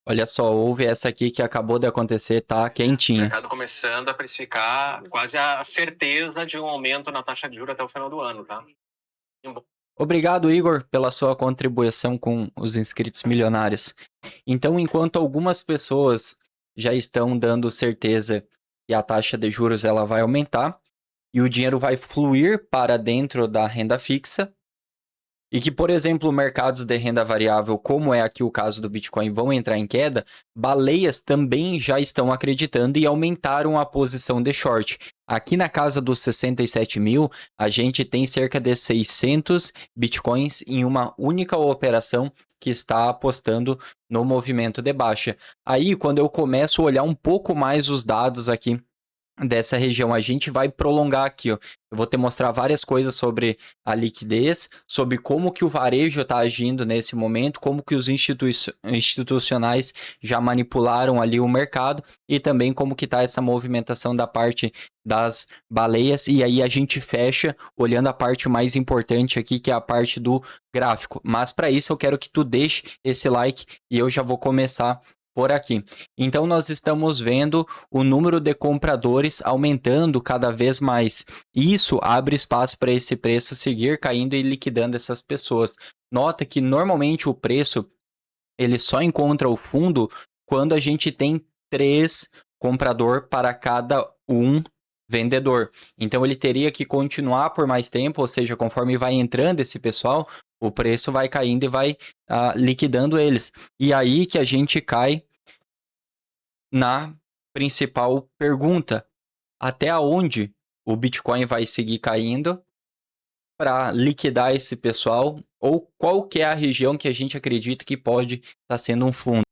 Olha só, houve essa aqui que acabou de acontecer, tá O quentinha. mercado começando a precificar quase a certeza de um aumento na taxa de juros até o final do ano, tá? Obrigado, Igor, pela sua contribuição com os inscritos milionários. Então, enquanto algumas pessoas já estão dando certeza que a taxa de juros ela vai aumentar e o dinheiro vai fluir para dentro da renda fixa, e que, por exemplo, mercados de renda variável, como é aqui o caso do Bitcoin, vão entrar em queda, baleias também já estão acreditando e aumentaram a posição de short. Aqui na casa dos 67 mil, a gente tem cerca de 600 Bitcoins em uma única operação que está apostando no movimento de baixa. Aí, quando eu começo a olhar um pouco mais os dados aqui dessa região. A gente vai prolongar aqui, ó. Eu vou te mostrar várias coisas sobre a liquidez, sobre como que o varejo está agindo nesse momento, como que os institucionais já manipularam ali o mercado e também como que está essa movimentação da parte das baleias. E aí a gente fecha olhando a parte mais importante aqui, que é a parte do gráfico. Mas para isso eu quero que tu deixe esse like e eu já vou começar por aqui. Então nós estamos vendo o número de compradores aumentando cada vez mais. Isso abre espaço para esse preço seguir caindo e liquidando essas pessoas. Nota que normalmente o preço ele só encontra o fundo quando a gente tem 3 comprador para cada um vendedor. Então ele teria que continuar por mais tempo, ou seja, conforme vai entrando esse pessoal, o preço vai caindo e vai liquidando eles. E aí que a gente cai na principal pergunta: até onde o Bitcoin vai seguir caindo para liquidar esse pessoal? Ou qual que é a região que a gente acredita que pode estar sendo um fundo?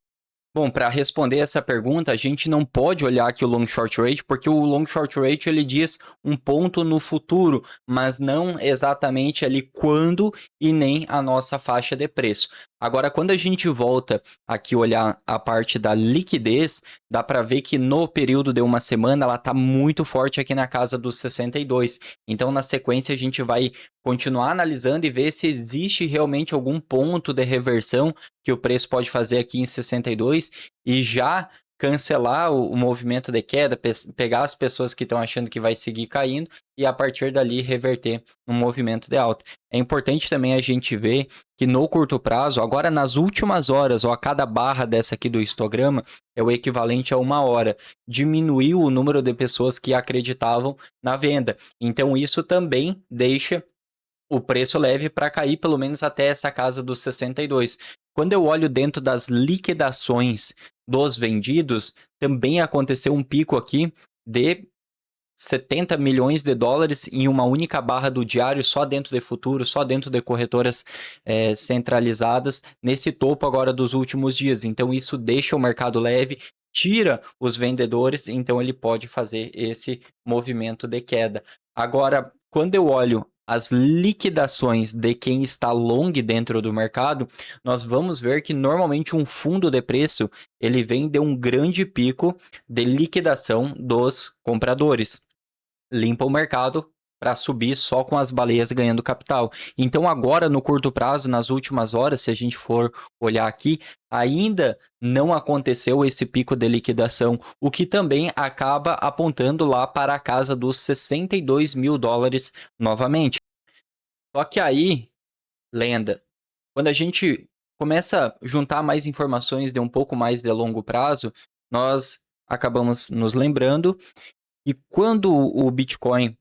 Bom, para responder essa pergunta, a gente não pode olhar aqui o long short rate, porque o long short rate ele diz um ponto no futuro, mas não exatamente ali quando e nem a nossa faixa de preço. Agora, quando a gente volta aqui olhar a parte da liquidez, dá para ver que no período de uma semana ela está muito forte aqui na casa dos 62. Então, na sequência, a gente vai continuar analisando e ver se existe realmente algum ponto de reversão que o preço pode fazer aqui em 62 e já cancelar o movimento de queda, pegar as pessoas que estão achando que vai seguir caindo e a partir dali reverter um movimento de alta. É importante também a gente ver que no curto prazo, agora nas últimas horas, ou a cada barra dessa aqui do histograma, é o equivalente a 1 hora, diminuiu o número de pessoas que acreditavam na venda. Então isso também deixa o preço leve para cair pelo menos até essa casa dos 62. Quando eu olho dentro das liquidações dos vendidos, também aconteceu um pico aqui de 70 milhões de dólares em uma única barra do diário, só dentro de futuro, só dentro de corretoras centralizadas, nesse topo agora dos últimos dias. Então isso deixa o mercado leve, tira os vendedores, então ele pode fazer esse movimento de queda. Agora, quando eu olho as liquidações de quem está long dentro do mercado, nós vamos ver que normalmente um fundo de preço ele vem de um grande pico de liquidação dos compradores. Limpa o mercado para subir só com as baleias ganhando capital. Então agora no curto prazo, nas últimas horas, se a gente for olhar aqui, ainda não aconteceu esse pico de liquidação, o que também acaba apontando lá para a casa dos 62 mil dólares novamente. Só que aí, lenda, quando a gente começa a juntar mais informações de um pouco mais de longo prazo, nós acabamos nos lembrando que quando o Bitcoin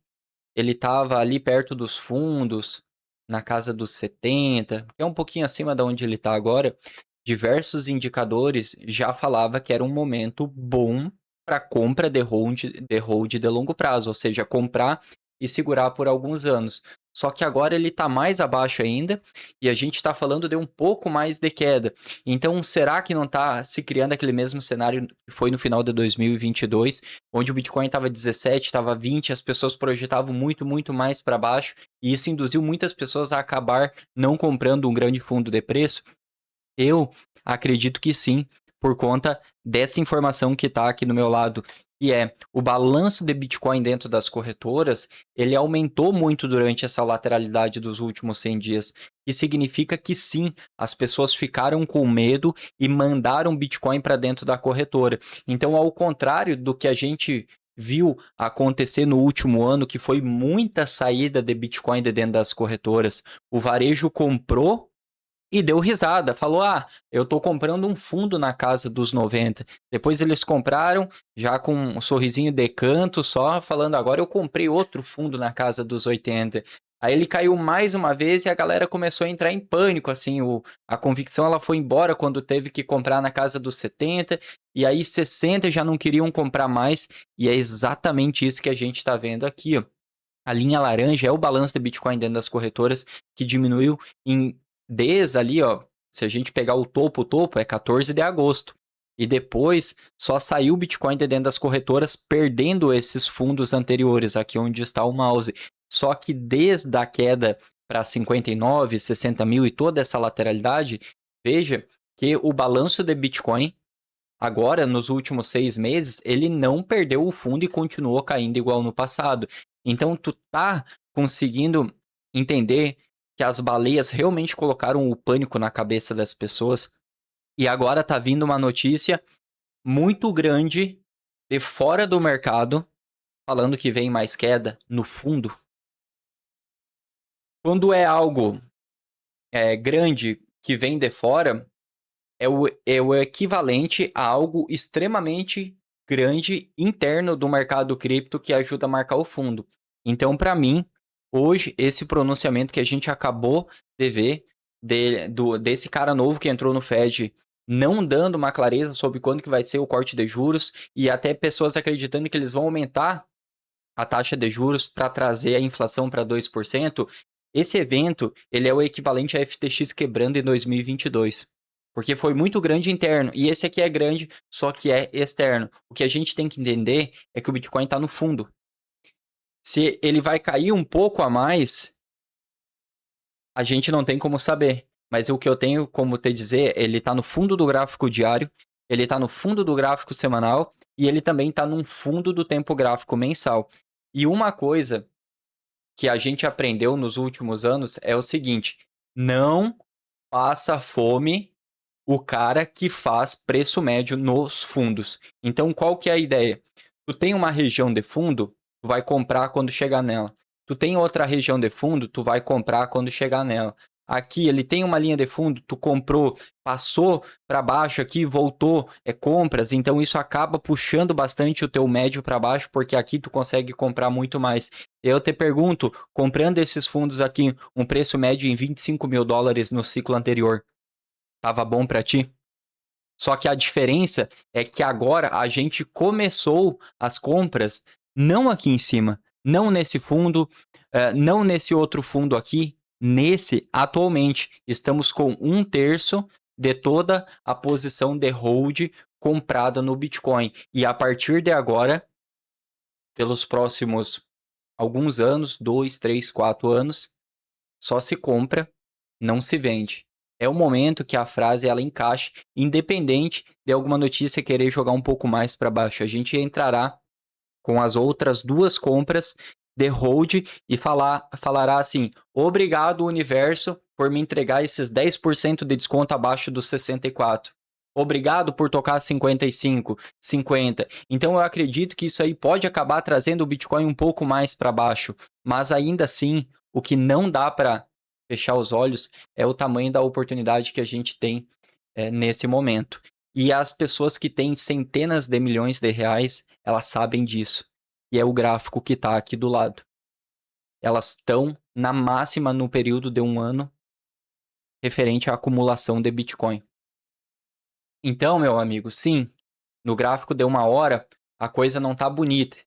ele estava ali perto dos fundos, na casa dos 70, que é um pouquinho acima de onde ele está agora, diversos indicadores já falava que era um momento bom para compra de hold de longo prazo, ou seja, comprar e segurar por alguns anos. Só que agora ele está mais abaixo ainda e a gente está falando de um pouco mais de queda. Então, será que não está se criando aquele mesmo cenário que foi no final de 2022, onde o Bitcoin estava 17, estava 20, as pessoas projetavam muito, muito mais para baixo e isso induziu muitas pessoas a acabar não comprando um grande fundo de preço? Eu acredito que sim, por conta dessa informação que está aqui no meu lado, que é o balanço de Bitcoin dentro das corretoras, ele aumentou muito durante essa lateralidade dos últimos 100 dias, que significa que sim, as pessoas ficaram com medo e mandaram Bitcoin para dentro da corretora. Então, ao contrário do que a gente viu acontecer no último ano, que foi muita saída de Bitcoin de dentro das corretoras, o varejo comprou e deu risada, falou, eu tô comprando um fundo na casa dos 90. Depois eles compraram, já com um sorrisinho de canto só, falando, agora eu comprei outro fundo na casa dos 80. Aí ele caiu mais uma vez e a galera começou a entrar em pânico, assim, a convicção ela foi embora quando teve que comprar na casa dos 70, e aí 60 já não queriam comprar mais, e é exatamente isso que a gente tá vendo aqui, ó. A linha laranja é o balanço de Bitcoin dentro das corretoras, que diminuiu desde ali, ó, se a gente pegar o topo é 14 de agosto. E depois só saiu o Bitcoin de dentro das corretoras, perdendo esses fundos anteriores, aqui onde está o mouse. Só que desde a queda para 59, 60 mil e toda essa lateralidade, veja que o balanço de Bitcoin, agora nos últimos 6 meses, ele não perdeu o fundo e continuou caindo igual no passado. Então, tu tá conseguindo entender que as baleias realmente colocaram o pânico na cabeça das pessoas. E agora tá vindo uma notícia muito grande de fora do mercado, falando que vem mais queda no fundo. Quando é algo grande que vem de fora, é o equivalente a algo extremamente grande interno do mercado cripto que ajuda a marcar o fundo. Então, para mim, hoje, esse pronunciamento que a gente acabou de ver desse cara novo que entrou no Fed, não dando uma clareza sobre quando que vai ser o corte de juros e até pessoas acreditando que eles vão aumentar a taxa de juros para trazer a inflação para 2%, esse evento ele é o equivalente a FTX quebrando em 2022. Porque foi muito grande interno. E esse aqui é grande, só que é externo. O que a gente tem que entender é que o Bitcoin está no fundo. Se ele vai cair um pouco a mais, a gente não tem como saber. Mas o que eu tenho como te dizer, ele está no fundo do gráfico diário, ele está no fundo do gráfico semanal e ele também está no fundo do tempo gráfico mensal. E uma coisa que a gente aprendeu nos últimos anos é o seguinte: não passa fome o cara que faz preço médio nos fundos. Então, qual que é a ideia? Tu tem uma região de fundo, tu vai comprar quando chegar nela. Tu tem outra região de fundo, tu vai comprar quando chegar nela. Aqui ele tem uma linha de fundo, tu comprou, passou para baixo aqui, voltou, compras, então isso acaba puxando bastante o teu médio para baixo, porque aqui tu consegue comprar muito mais. Eu te pergunto, comprando esses fundos aqui, um preço médio em $25 mil no ciclo anterior, tava bom para ti? Só que a diferença é que agora a gente começou as compras não aqui em cima, não nesse fundo, não nesse outro fundo aqui, nesse atualmente estamos com 1/3 de toda a posição de hold comprada no Bitcoin. E a partir de agora, pelos próximos alguns anos, 2, 3, 4 anos, só se compra, não se vende. É o momento que a frase ela encaixe, independente de alguma notícia querer jogar um pouco mais para baixo. A gente entrará com as outras 2 compras de hold e falará assim: obrigado, universo, por me entregar esses 10% de desconto abaixo dos 64. Obrigado por tocar 55, 50. Então eu acredito que isso aí pode acabar trazendo o Bitcoin um pouco mais para baixo, mas ainda assim, o que não dá para fechar os olhos é o tamanho da oportunidade que a gente tem nesse momento. E as pessoas que têm centenas de milhões de reais, elas sabem disso. E é o gráfico que está aqui do lado. Elas estão na máxima no período de 1 ano referente à acumulação de Bitcoin. Então, meu amigo, sim, no gráfico de 1 hora, a coisa não tá bonita.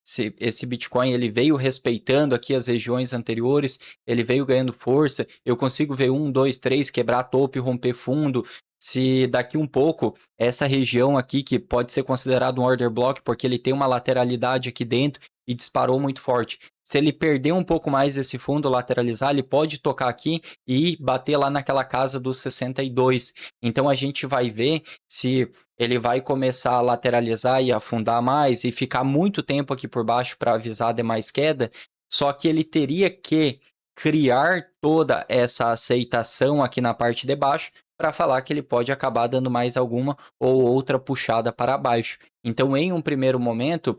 Esse Bitcoin ele veio respeitando aqui as regiões anteriores, ele veio ganhando força. Eu consigo ver 1, 2, 3 quebrar topo e romper fundo. Se daqui um pouco, essa região aqui, que pode ser considerado um order block, porque ele tem uma lateralidade aqui dentro, e disparou muito forte. Se ele perder um pouco mais esse fundo, lateralizar, ele pode tocar aqui e bater lá naquela casa dos 62. Então a gente vai ver se ele vai começar a lateralizar e afundar mais e ficar muito tempo aqui por baixo para avisar demais queda, só que ele teria que criar toda essa aceitação aqui na parte de baixo para falar que ele pode acabar dando mais alguma ou outra puxada para baixo. Então, em um primeiro momento,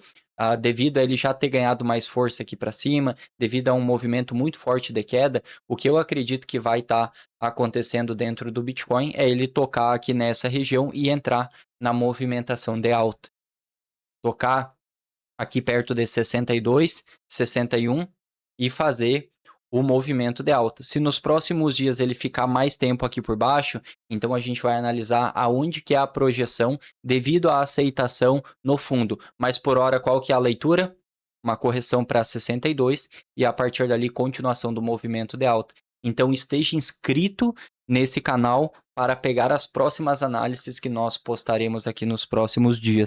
devido a ele já ter ganhado mais força aqui para cima, devido a um movimento muito forte de queda, o que eu acredito que vai estar acontecendo dentro do Bitcoin é ele tocar aqui nessa região e entrar na movimentação de alta. Tocar aqui perto de 62, 61 e fazer o movimento de alta. Se nos próximos dias ele ficar mais tempo aqui por baixo, então a gente vai analisar aonde que é a projeção devido à aceitação no fundo. Mas por hora, qual que é a leitura? Uma correção para 62 e a partir dali continuação do movimento de alta. Então esteja inscrito nesse canal para pegar as próximas análises que nós postaremos aqui nos próximos dias.